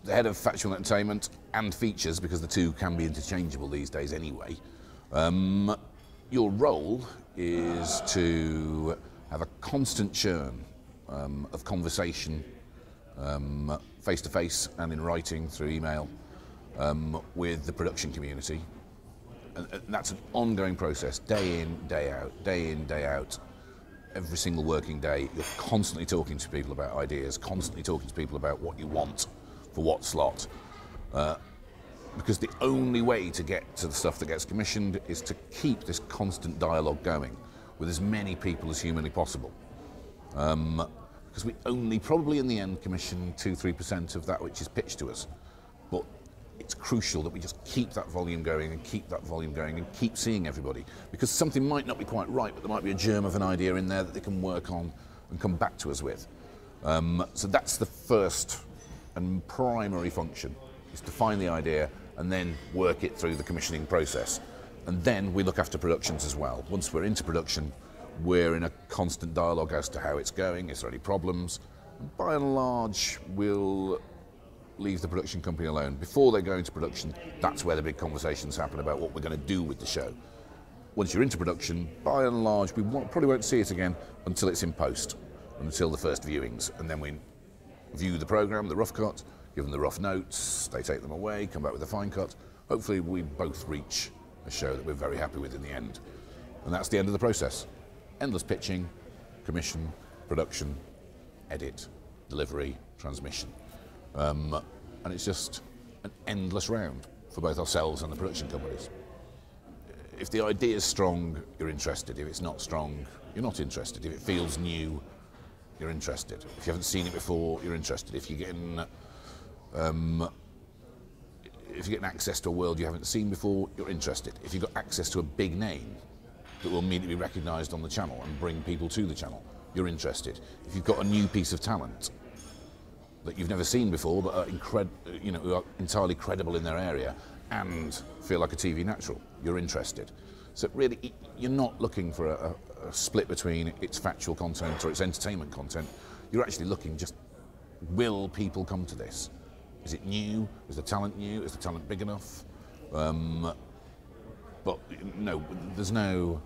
the head of Factual Entertainment and Features, because the two can be interchangeable these days anyway. Your role is to have a constant churn of conversation, face-to-face and in writing through email, with the production community. And that's an ongoing process, day in, day out, day in, day out. Every single working day, you're constantly talking to people about ideas, constantly talking to people about what you want for what slot. Because the only way to get to the stuff that gets commissioned is to keep this constant dialogue going with as many people as humanly possible. Because we only probably in the end commission 2-3% of that which is pitched to us. But it's crucial that we just keep that volume going and keep that volume going and keep seeing everybody, because something might not be quite right, but there might be a germ of an idea in there that they can work on and come back to us with. So that's the first and primary function, is to find the idea and then work it through the commissioning process. And then we look after productions as well. Once we're into production, we're in a constant dialogue as to how it's going, is there any problems. And by and large, we'll leave the production company alone. Before they go into production, that's where the big conversations happen about what we're going to do with the show. Once you're into production, by and large, we probably won't see it again until it's in post, until the first viewings. And then we view the programme, the rough cut, give them the rough notes, they take them away, come back with the fine cut. Hopefully we both reach a show that we're very happy with in the end. And that's the end of the process. Endless pitching, commission, production, edit, delivery, transmission. And it's just an endless round for both ourselves and the production companies. If the idea is strong, you're interested. If it's not strong, you're not interested. If it feels new, you're interested. If you haven't seen it before, you're interested. If you're getting access to a world you haven't seen before, you're interested. If you've got access to a big name that will immediately be recognised on the channel and bring people to the channel, you're interested. If you've got a new piece of talent that you've never seen before, but are who are entirely credible in their area and feel like a TV natural, you're interested. So really, you're not looking for a split between its factual content or its entertainment content. You're actually looking just, will people come to this? Is it new? Is the talent new? Is the talent big enough? But no, there's no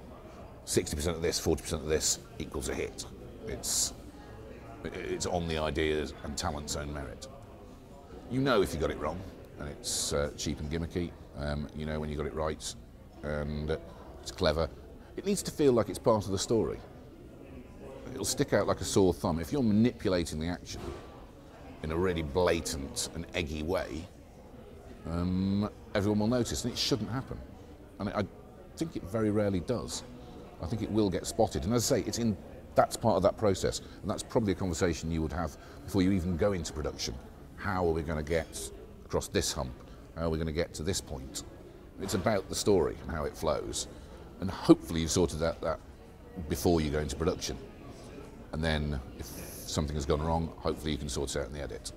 60% of this, 40% of this equals a hit. It's on the ideas and talent's own merit. You know if you got it wrong, and it's cheap and gimmicky. You know when you got it right, and it's clever. It needs to feel like it's part of the story. It'll stick out like a sore thumb. If you're manipulating the action in a really blatant and eggy way, everyone will notice, and it shouldn't happen. And I think it very rarely does. I think it will get spotted. And as I say, that's part of that process, and that's probably a conversation you would have before you even go into production. How are we going to get across this hump? How are we going to get to this point? It's about the story and how it flows. And hopefully you've sorted that before you go into production. And then if something has gone wrong, hopefully you can sort it out in the edit.